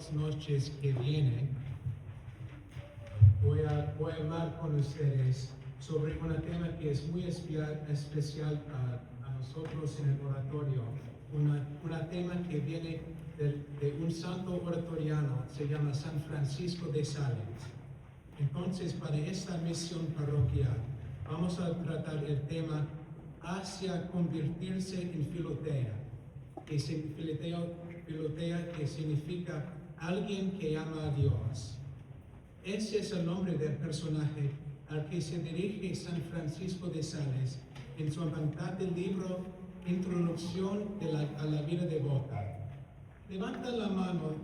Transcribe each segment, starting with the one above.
pocas noches que vienen, voy a hablar con ustedes sobre un tema que es muy especial a nosotros en el oratorio, un tema que viene de un santo oratoriano, se llama San Francisco de Sales. Entonces, para esta misión parroquial, vamos a tratar el tema hacia convertirse en Filotea, Filotea que significa alguien que ama a Dios. Ese es el nombre del personaje al que se dirige San Francisco de Sales en su impactante libro Introducción a la vida devota. Levanta la mano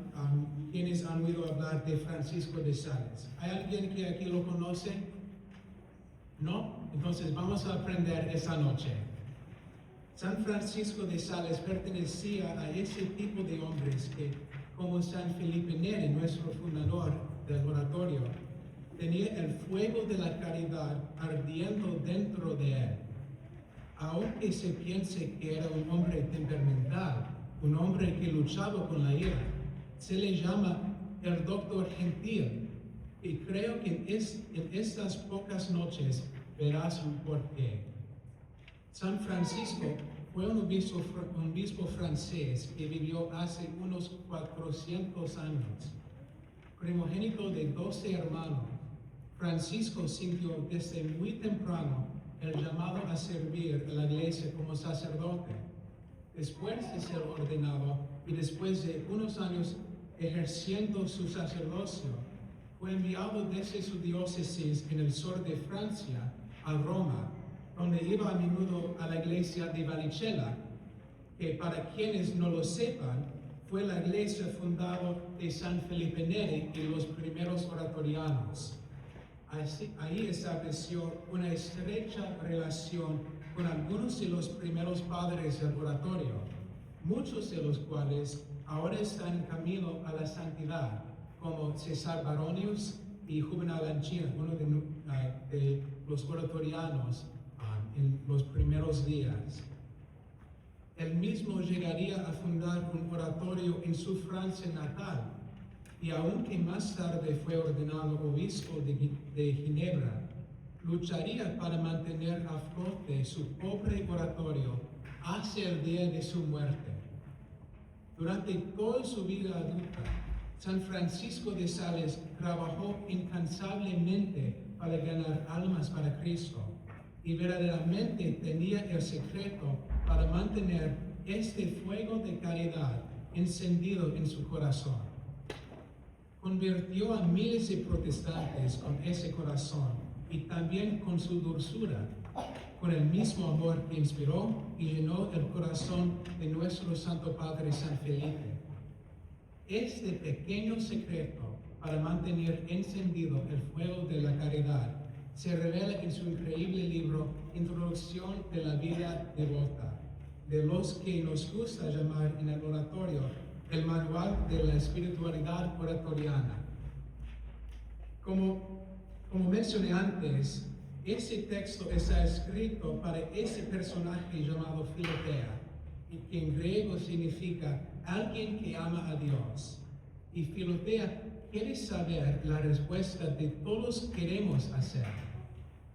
quienes han oído hablar de Francisco de Sales. ¿Hay alguien que aquí lo conoce? ¿No? Entonces vamos a aprender esta noche. San Francisco de Sales pertenecía a ese tipo de hombres que, como San Felipe Neri, nuestro fundador del oratorio, tenía el fuego de la caridad ardiendo dentro de él. Aunque se piense que era un hombre temperamental, un hombre que luchaba con la ira, se le llama el doctor gentil, y creo que en estas pocas noches verás un porqué. San Francisco fue un obispo francés que vivió hace unos 400 años. Primogénito de 12 hermanos, Francisco sintió desde muy temprano el llamado a servir a la iglesia como sacerdote. Después de ser ordenado y después de unos años ejerciendo su sacerdocio, fue enviado desde su diócesis en el sur de Francia a Roma, donde iba a menudo a la iglesia de Vallicella, que para quienes no lo sepan, fue la iglesia fundada de San Felipe Neri y los primeros oratorianos. Ahí estableció una estrecha relación con algunos de los primeros padres del oratorio, muchos de los cuales ahora están en camino a la santidad, como César Baronius y Juvenal Ancina, uno de los oratorianos en los primeros días. Él mismo llegaría a fundar un oratorio en su Francia natal, y aunque más tarde fue ordenado obispo de Ginebra, lucharía para mantener a flote su pobre oratorio hacia el día de su muerte. Durante toda su vida adulta, San Francisco de Sales trabajó incansablemente para ganar almas para Cristo, y verdaderamente tenía el secreto para mantener este fuego de caridad encendido en su corazón. Convirtió a miles de protestantes con ese corazón y también con su dulzura, con el mismo amor que inspiró y llenó el corazón de nuestro Santo Padre San Felipe. Este pequeño secreto para mantener encendido el fuego de la caridad se revela en su increíble libro Introducción de la vida devota, de los que nos gusta llamar en el oratorio el manual de la espiritualidad oratoriana. Como mencioné antes, ese texto está escrito para ese personaje llamado Filotea, y que en griego significa alguien que ama a Dios. Y Filotea quiere saber la respuesta de todos queremos hacer.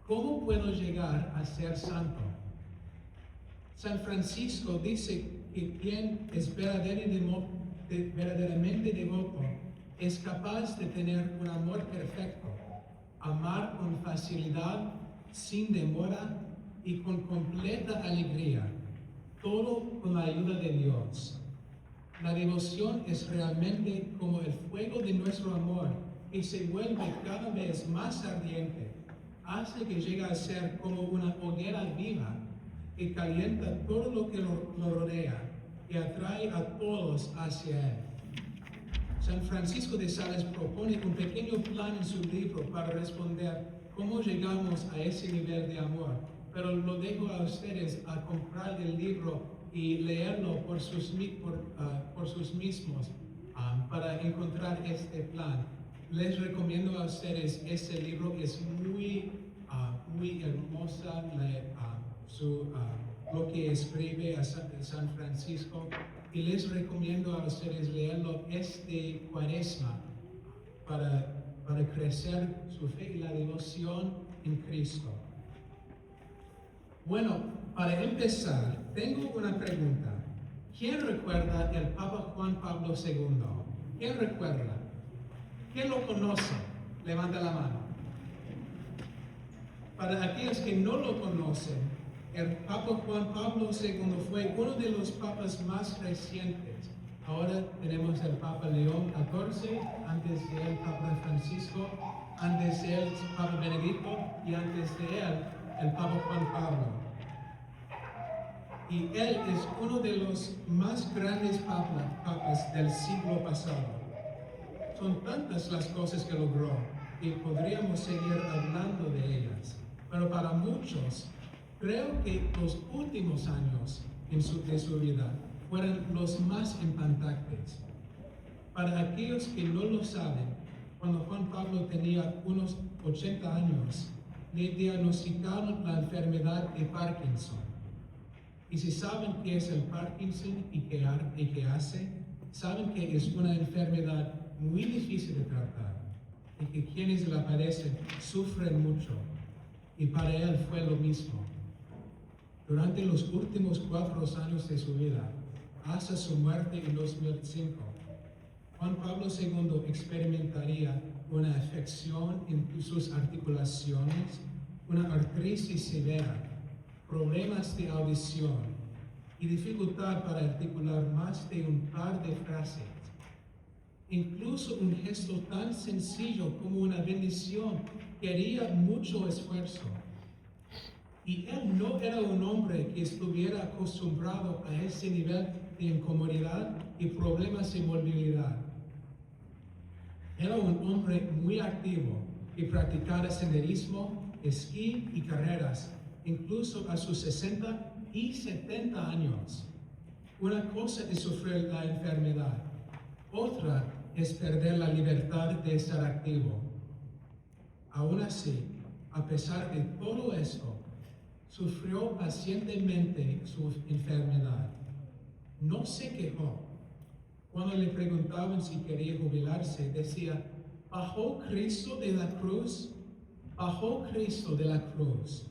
¿Cómo puedo llegar a ser santo? San Francisco dice que quien es verdaderamente devoto es capaz de tener un amor perfecto, amar con facilidad, sin demora y con completa alegría, todo con la ayuda de Dios. La devoción es realmente como el fuego de nuestro amor, que se vuelve cada vez más ardiente, hasta que llega a ser como una hoguera viva que calienta todo lo que lo rodea y atrae a todos hacia él. San Francisco de Sales propone un pequeño plan en su libro para responder cómo llegamos a ese nivel de amor, pero lo dejo a ustedes a comprar el libro y leerlo por sus mismos para encontrar este plan. Les recomiendo a ustedes este libro, es muy hermosa lo que escribe a San Francisco, y les recomiendo a ustedes leerlo este Cuaresma para crecer su fe y la devoción en Cristo. Bueno, para empezar, tengo una pregunta. ¿Quién recuerda el Papa Juan Pablo II? ¿Quién recuerda? ¿Quién lo conoce? Levanta la mano. Para aquellos que no lo conocen, el Papa Juan Pablo II fue uno de los papas más recientes. Ahora tenemos el Papa León XIV, antes de él Papa Francisco, antes de él Papa Benedicto y antes de él el Papa Juan Pablo. Y él es uno de los más grandes papas del siglo pasado. Son tantas las cosas que logró y podríamos seguir hablando de ellas. Pero para muchos, creo que los últimos años de su vida fueron los más impactantes. Para aquellos que no lo saben, cuando Juan Pablo tenía unos 80 años, le diagnosticaron la enfermedad de Parkinson. Y si saben qué es el Parkinson y qué hace, saben que es una enfermedad muy difícil de tratar y que quienes la padecen sufren mucho. Y para él fue lo mismo. Durante los últimos 4 años de su vida, hasta su muerte en 2005, Juan Pablo II experimentaría una afección en sus articulaciones, una artritis severa, problemas de audición y dificultad para articular más de un par de frases. Incluso un gesto tan sencillo como una bendición quería mucho esfuerzo. Y él no era un hombre que estuviera acostumbrado a ese nivel de incomodidad y problemas de movilidad. Era un hombre muy activo que practicaba senderismo, esquí y carreras, incluso a sus 60 y 70 años. Una cosa es sufrir la enfermedad, otra es perder la libertad de estar activo. Aún así, a pesar de todo esto, sufrió pacientemente su enfermedad. No se quejó. Cuando le preguntaban si quería jubilarse, decía, ¿bajó Cristo de la cruz? Bajó Cristo de la cruz.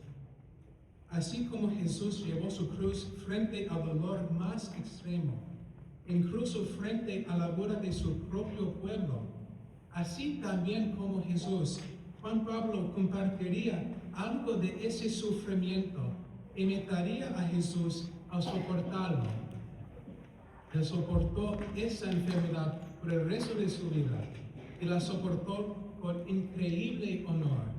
Así como Jesús llevó su cruz frente al dolor más extremo, incluso frente a la boda de su propio pueblo, así también como Jesús, Juan Pablo compartiría algo de ese sufrimiento, imitaría a Jesús al soportarlo. Él soportó esa enfermedad por el resto de su vida y la soportó con increíble honor.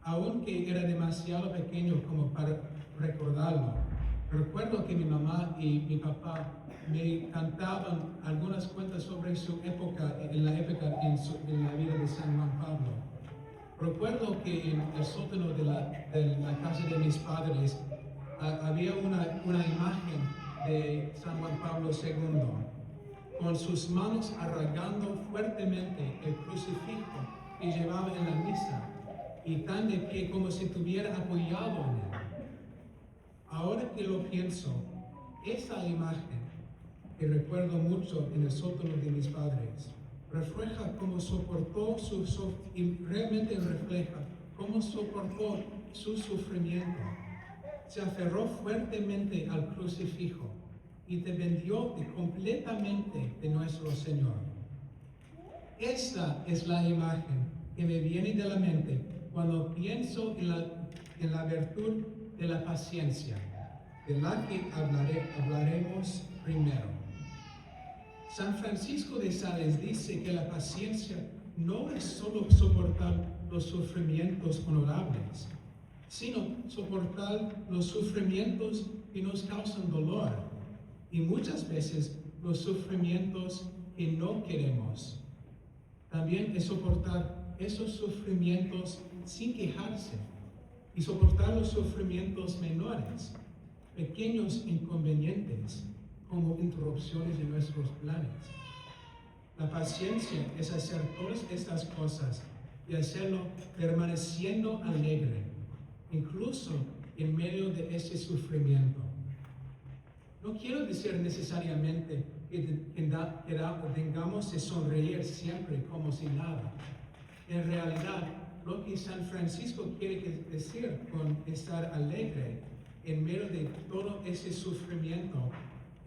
Aunque era demasiado pequeño como para recordarlo, recuerdo que mi mamá y mi papá me cantaban algunas cuentas sobre su época, en la vida de San Juan Pablo. Recuerdo que en el sótano de la casa de mis padres había una imagen de San Juan Pablo II, con sus manos arraigando fuertemente el crucifijo que llevaba en la misa, y tan de pie como si estuviera apoyado en él. Ahora que lo pienso, esa imagen, que recuerdo mucho en el sótano de mis padres, refleja cómo soportó y realmente refleja cómo soportó su sufrimiento. Se aferró fuertemente al crucifijo y dependió completamente de nuestro Señor. Esta es la imagen que me viene de la mente cuando pienso en la virtud de la paciencia, de la que hablaremos primero. San Francisco de Sales dice que la paciencia no es solo soportar los sufrimientos honorables, sino soportar los sufrimientos que nos causan dolor y muchas veces los sufrimientos que no queremos. También es soportar esos sufrimientos sin quejarse y soportar los sufrimientos menores, pequeños inconvenientes, como interrupciones de nuestros planes. La paciencia es hacer todas estas cosas y hacerlo permaneciendo alegre, incluso en medio de ese sufrimiento. No quiero decir necesariamente que tengamos que sonreír siempre como si nada. En realidad, lo que San Francisco quiere decir con estar alegre en medio de todo ese sufrimiento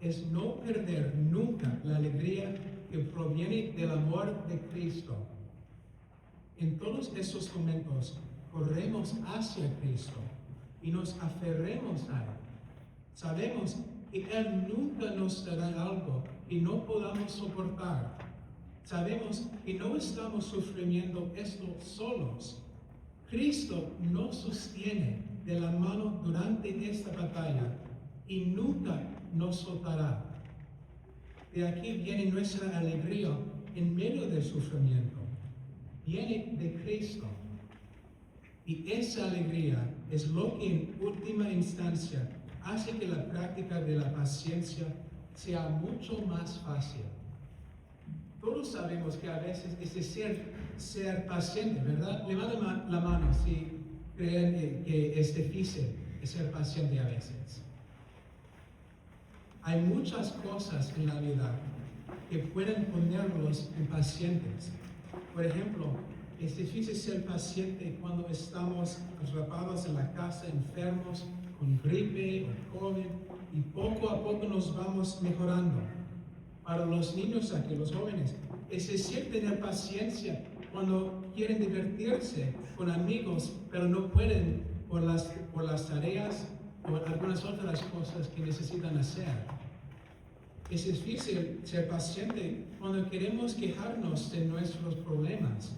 es no perder nunca la alegría que proviene del amor de Cristo. En todos esos momentos, corremos hacia Cristo y nos aferremos a Él. Sabemos que Él nunca nos dará algo que no podamos soportar. Sabemos que no estamos sufriendo esto solos. Cristo nos sostiene de la mano durante esta batalla y nunca nos soltará. De aquí viene nuestra alegría en medio del sufrimiento. Viene de Cristo. Y esa alegría es lo que en última instancia hace que la práctica de la paciencia sea mucho más fácil. Todos sabemos que a veces es decir ser paciente, ¿verdad? Levanten la mano si creen que es difícil ser paciente a veces. Hay muchas cosas en la vida que pueden ponernos impacientes. Por ejemplo, es difícil ser paciente cuando estamos atrapados en la casa, enfermos, con gripe o COVID, y poco a poco nos vamos mejorando. Para los niños aquí, los jóvenes, es decir tener paciencia cuando quieren divertirse con amigos, pero no pueden por las tareas o algunas otras cosas que necesitan hacer. Es difícil ser paciente cuando queremos quejarnos de nuestros problemas.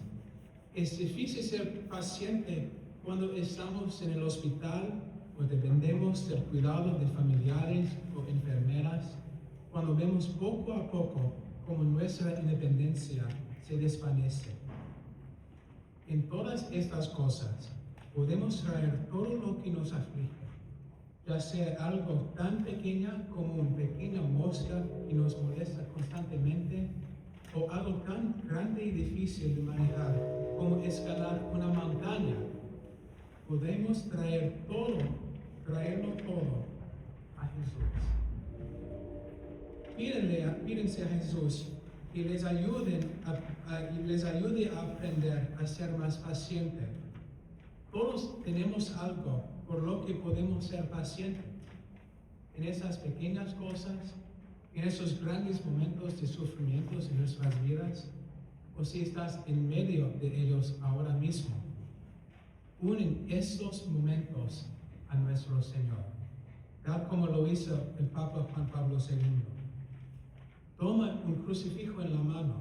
Es difícil ser paciente cuando estamos en el hospital o dependemos del cuidado de familiares o enfermeras, cuando vemos poco a poco cómo nuestra independencia se desvanece. En todas estas cosas podemos traer todo lo que nos aflige, ya sea algo tan pequeño como una pequeña mosca que nos molesta constantemente, o algo tan grande y difícil de manejar como escalar una montaña. Podemos traerlo todo a Jesús. Pídense a Jesús que les ayude a aprender a ser más paciente. Todos tenemos algo por lo que podemos ser pacientes. En esas pequeñas cosas, en esos grandes momentos de sufrimientos en nuestras vidas, o si estás en medio de ellos ahora mismo, unen estos momentos a nuestro Señor, tal como lo hizo el Papa Juan Pablo II. Toma un crucifijo en la mano.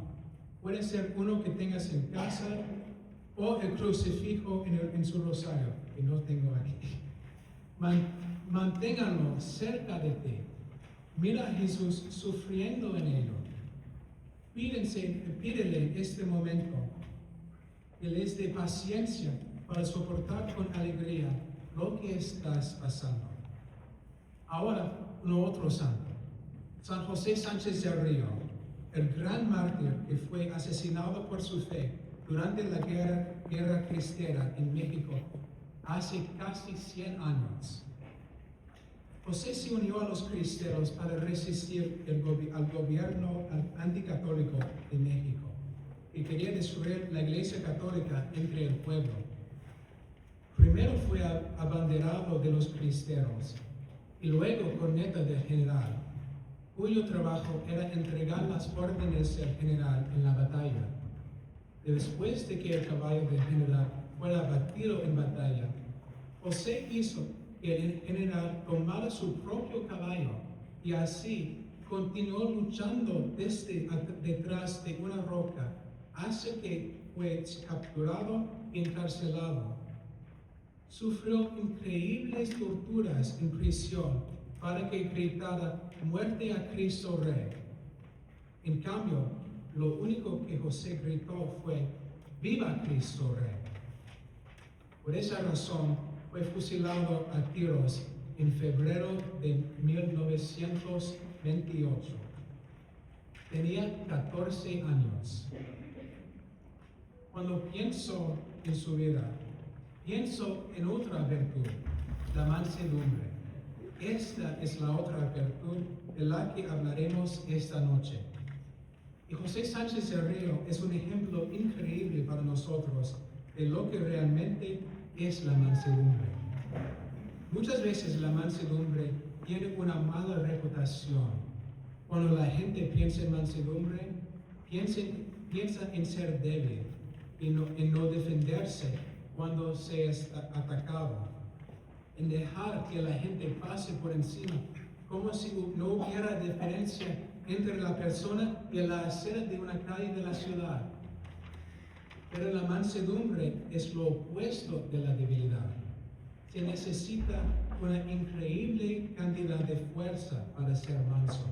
Puede ser uno que tengas en casa o el crucifijo en su rosario, que no tengo aquí. Manténganlo cerca de ti. Mira a Jesús sufriendo en ello. Pídele en este momento que les dé paciencia para soportar con alegría lo que estás pasando. Ahora, otro santo. San José Sánchez del Río, el gran mártir que fue asesinado por su fe durante la guerra cristera en México hace casi 100 años. José se unió a los cristeros para resistir al gobierno anticatólico de México, que quería destruir la Iglesia Católica entre el pueblo. Primero fue abanderado de los cristeros y luego corneta del general, cuyo trabajo era entregar las órdenes del general en la batalla. Después de que el caballo del general fuera abatido en batalla, José hizo que el general tomara su propio caballo y así continuó luchando desde detrás de una roca hasta que fue capturado y encarcelado. Sufrió increíbles torturas en prisión para que gritara muerte a Cristo Rey. En cambio, lo único que José gritó fue ¡Viva Cristo Rey! Por esa razón, fue fusilado a tiros en febrero de 1928. Tenía 14 años. Cuando pienso en su vida, pienso en otra virtud, la mansedumbre. Esta es la otra virtud de la que hablaremos esta noche. Y José Sánchez del Río es un ejemplo increíble para nosotros de lo que realmente es la mansedumbre. Muchas veces la mansedumbre tiene una mala reputación. Cuando la gente piensa en mansedumbre, piensa en ser débil y en no defenderse cuando se está atacado, en dejar que la gente pase por encima, como si no hubiera diferencia entre la persona y la acera de una calle de la ciudad. Pero la mansedumbre es lo opuesto de la debilidad. Se necesita una increíble cantidad de fuerza para ser manso.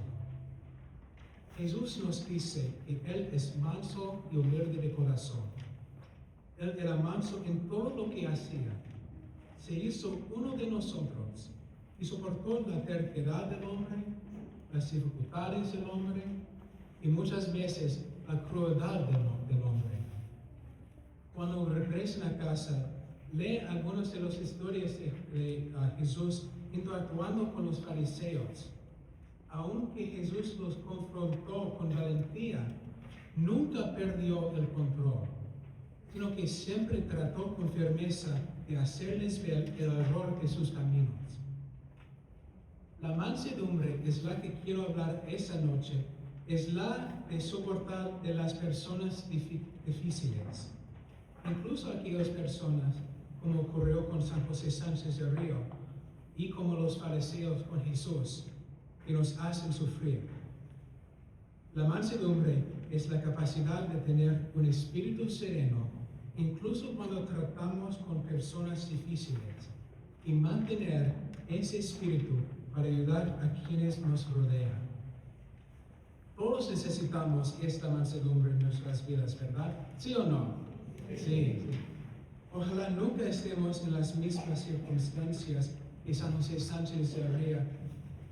Jesús nos dice que Él es manso y humilde de corazón. Él era manso en todo lo que hacía. Se hizo uno de nosotros y soportó la terquedad del hombre, las dificultades del hombre y muchas veces la crueldad del hombre. Cuando regresen a casa, lee algunas de las historias de Jesús interactuando con los fariseos. Aunque Jesús los confrontó con valentía, nunca perdió el control, sino que siempre trató con firmeza de hacerles ver el error de sus caminos. La mansedumbre es la que quiero hablar esta noche, es la de soportar de las personas difíciles, incluso aquellas personas como ocurrió con San José Sánchez del Río y como los fariseos con Jesús, que nos hacen sufrir. La mansedumbre es la capacidad de tener un espíritu sereno, incluso cuando tratamos con personas difíciles, y mantener ese espíritu para ayudar a quienes nos rodean. Todos necesitamos esta mansedumbre en nuestras vidas, ¿verdad? ¿Sí o no? Sí. Ojalá nunca estemos en las mismas circunstancias que San José Sánchez del Río,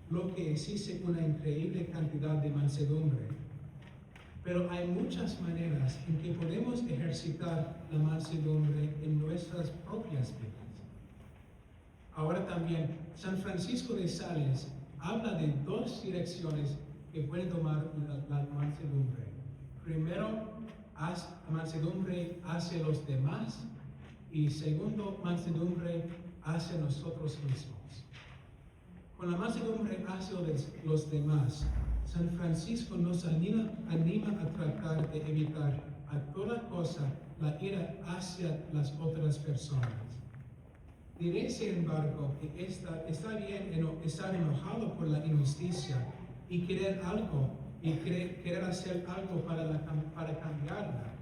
lo que exige una increíble cantidad de mansedumbre. Pero hay muchas maneras en que podemos ejercitar la mansedumbre en nuestras propias vidas. Ahora también, San Francisco de Sales habla de dos direcciones que puede tomar la mansedumbre. Primero, mansedumbre hacia los demás, y segundo, mansedumbre hacia nosotros mismos. Con la mansedumbre hacia los demás, San Francisco nos anima a tratar de evitar a toda cosa la ira hacia las otras personas. Diré, sin embargo, que está bien estar enojado por la injusticia y querer algo, y querer hacer algo para cambiarla.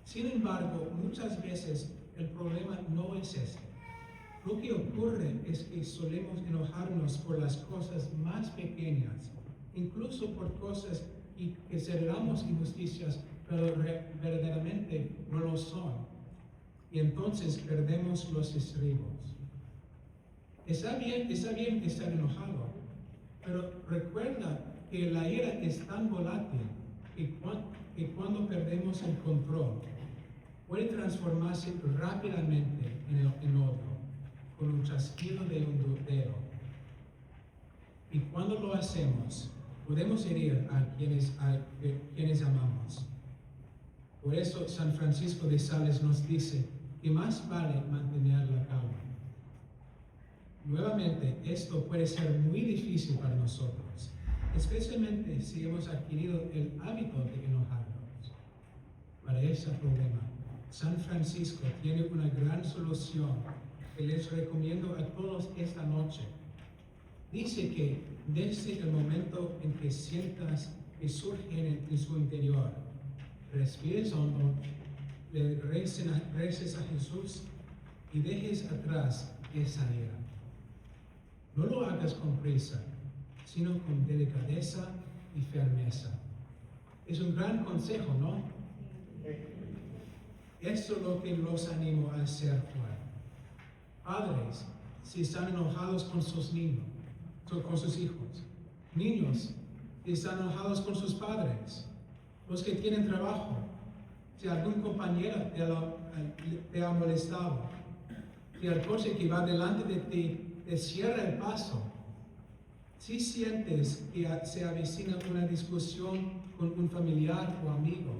Sin embargo, muchas veces el problema no es ese. Lo que ocurre es que solemos enojarnos por las cosas más pequeñas, incluso por cosas que celebramos injusticias, pero verdaderamente no lo son. Y entonces perdemos los estribos. Está bien estar enojado, pero recuerda que la ira es tan volátil que cuando perdemos el control, puede transformarse rápidamente en otro, con un chasquido de un dedo. Y cuando lo hacemos, podemos herir a quienes amamos. Por eso San Francisco de Sales nos dice que más vale mantener la calma. Nuevamente, esto puede ser muy difícil para nosotros, especialmente si hemos adquirido el hábito de enojarnos. Para ese problema, San Francisco tiene una gran solución que les recomiendo a todos esta noche. Dice que desde el momento en que sientas que surgen en su interior, respires hondo, le reces a Jesús y dejes atrás esa ira. No lo hagas con prisa, sino con delicadeza y firmeza. Es un gran consejo, ¿no? Esto es lo que los animo a hacer hoy. Padres, si están enojados con sus niños, con sus hijos. Niños, si están enojados con sus padres. Los que tienen trabajo, si algún compañero te ha molestado, si el coche que va delante de ti te cierra el paso, Si sientes que se avecina una discusión con un familiar o amigo,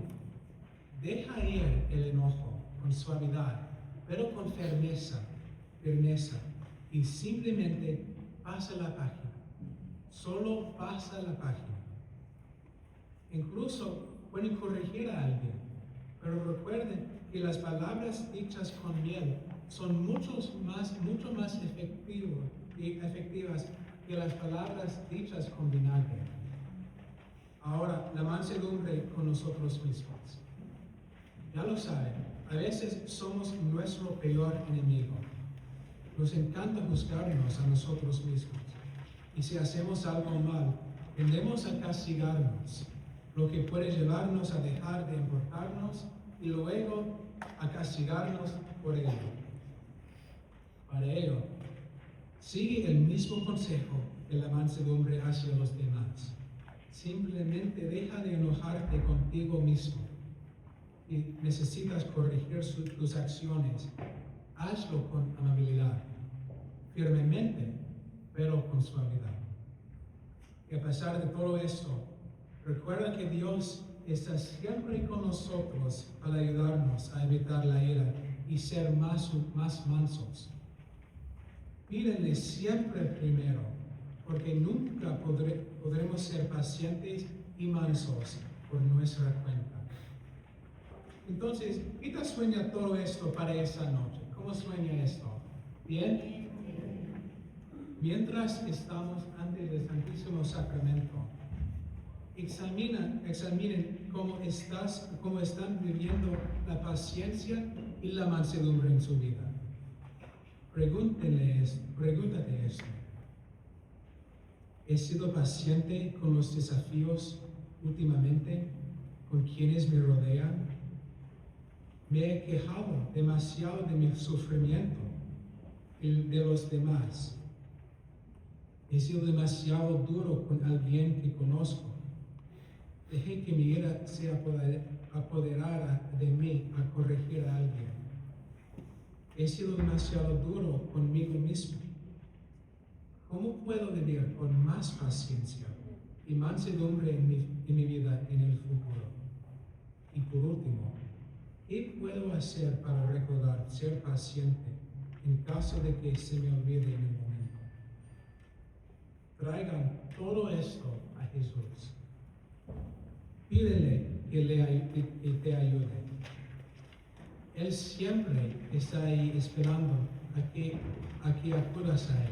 deja ir el enojo con suavidad, pero con firmeza, y simplemente pasa la página. Solo pasa la página. Incluso pueden corregir a alguien, pero recuerden que las palabras dichas con miel son mucho más efectivas que las palabras dichas con vinagre. Ahora, la mansedumbre con nosotros mismos. Ya lo saben, a veces somos nuestro peor enemigo. Nos encanta juzgarnos a nosotros mismos. Y si hacemos algo mal, tendemos a castigarnos, lo que puede llevarnos a dejar de importarnos y luego a castigarnos por ello. Para ello, sigue el mismo consejo de la mansedumbre hacia los demás. Simplemente deja de enojarte contigo mismo. Y necesitas corregir tus acciones. Hazlo con amabilidad, firmemente, pero con suavidad. Y a pesar de todo esto, recuerda que Dios está siempre con nosotros para ayudarnos a evitar la ira y ser más mansos. Pídele siempre primero, porque nunca podremos ser pacientes y mansos por nuestra cuenta. Entonces, ¿qué te sueña todo esto para esta noche? ¿Cómo sueña esto? ¿Bien? Mientras estamos ante el Santísimo Sacramento, examinen cómo están viviendo la paciencia y la mansedumbre en su vida. Pregúntate esto. ¿He sido paciente con los desafíos últimamente, con quienes me rodean? ¿Me he quejado demasiado de mi sufrimiento y de los demás? ¿He sido demasiado duro con alguien que conozco? Dejé que mi ira se apoderara de mí a corregir a alguien. He sido demasiado duro conmigo mismo. ¿Cómo puedo vivir con más paciencia y mansedumbre en mi vida en el futuro? Y por último, ¿qué puedo hacer para recordar ser paciente en caso de que se me olvide en el momento? Traigan todo esto a Jesús. Pídele que te ayude. Él siempre está ahí esperando a que acudas a Él,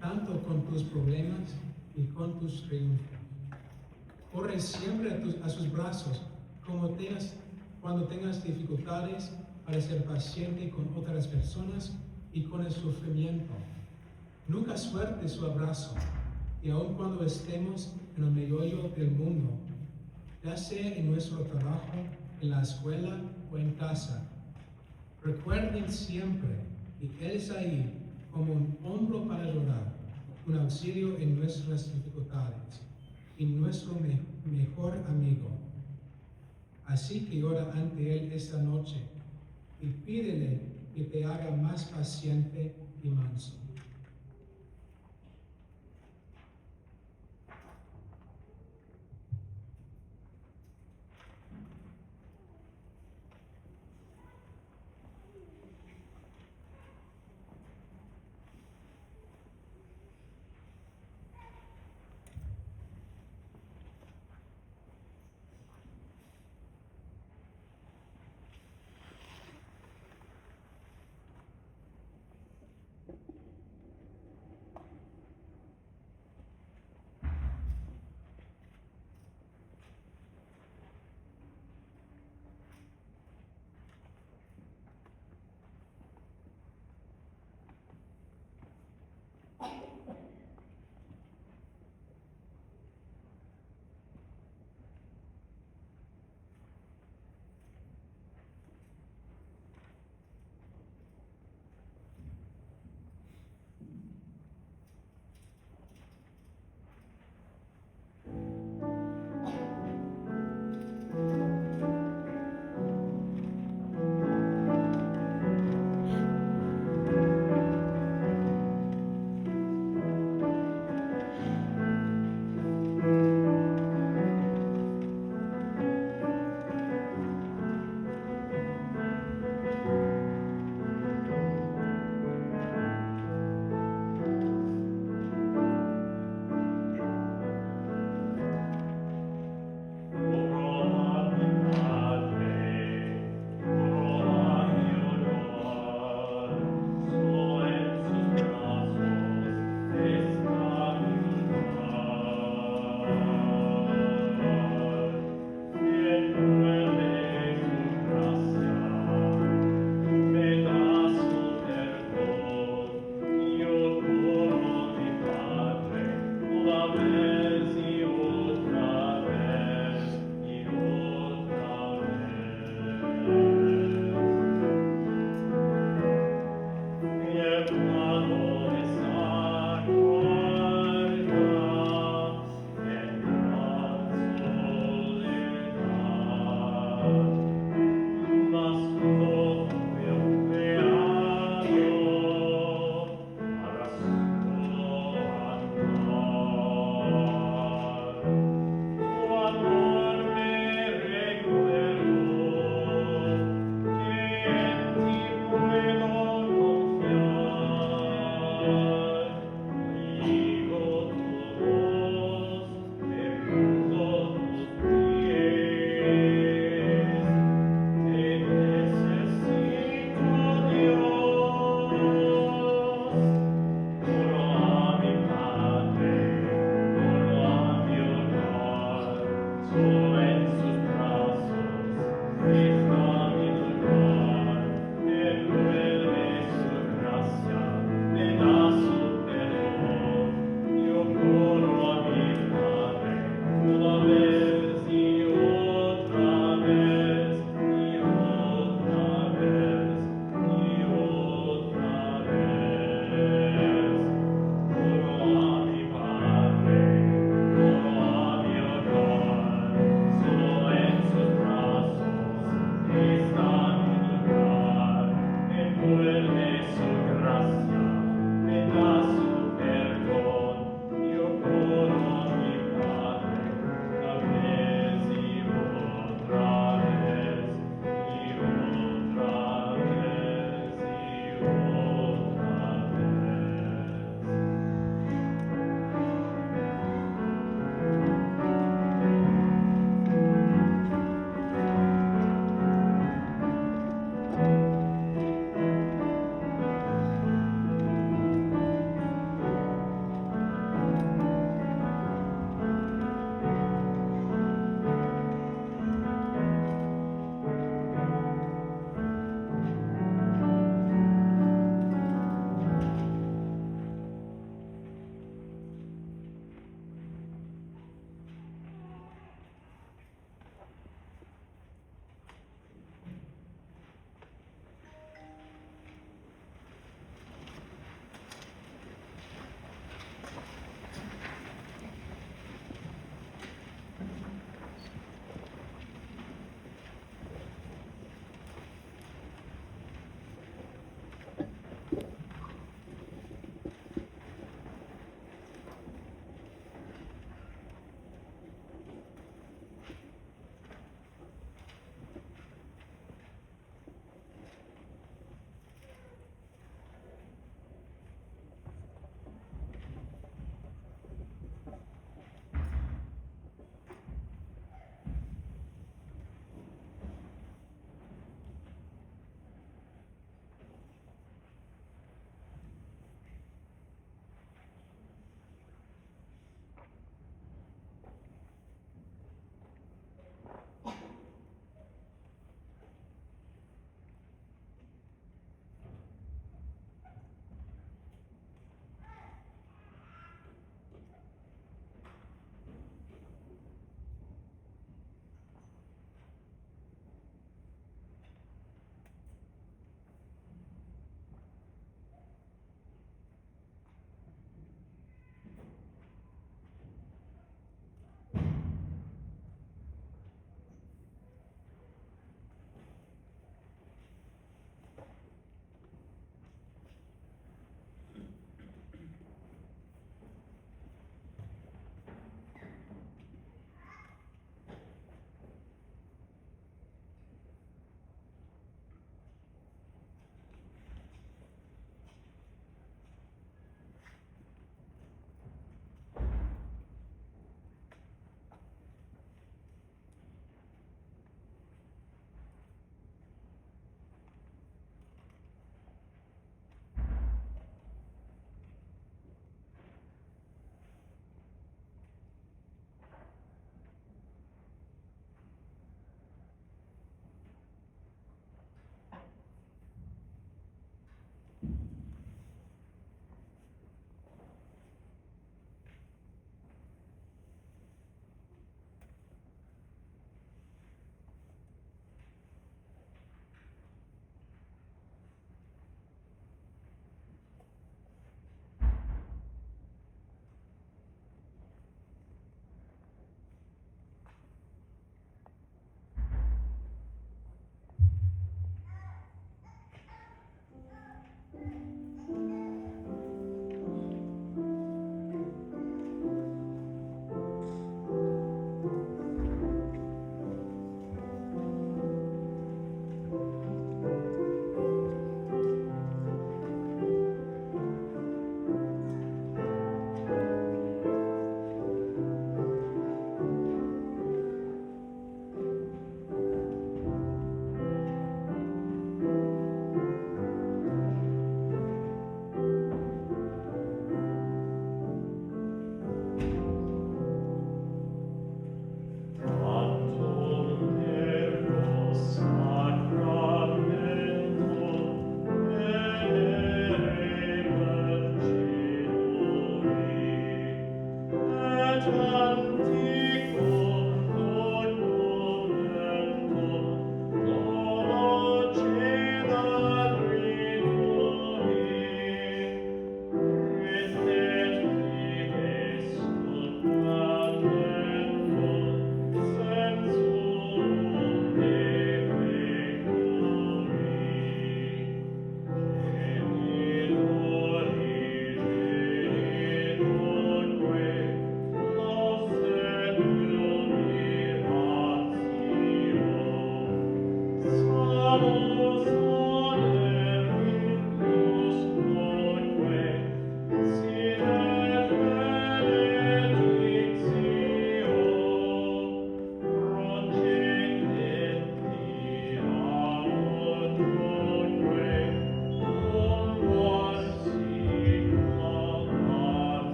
tanto con tus problemas y con tus triunfos. Corre siempre a sus brazos cuando tengas dificultades para ser paciente con otras personas y con el sufrimiento. Nunca suelte su abrazo, y aun cuando estemos en el meollo del mundo, ya sea en nuestro trabajo, en la escuela o en casa, recuerden siempre que Él es ahí como un hombro para llorar, un auxilio en nuestras dificultades y nuestro mejor amigo. Así que ora ante Él esta noche y pídele que te haga más paciente y manso.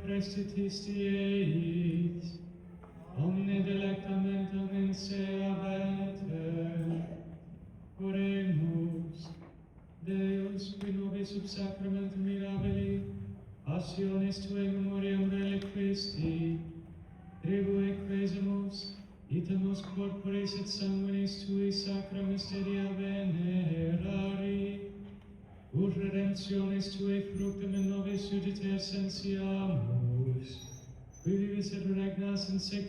Prestitisti eis, omne delectamentum in se aveter. Oremus, Deus, qui nobis sub sacramentum mirabili, passiones tuae memoriam reliquisti, tribue quesumus, itemus corporis et sanguinis tui sacra mysteria venerari, ut redemptionis tuae fructum in nobis sudite essentiamus, qui vivis et regnas in saecula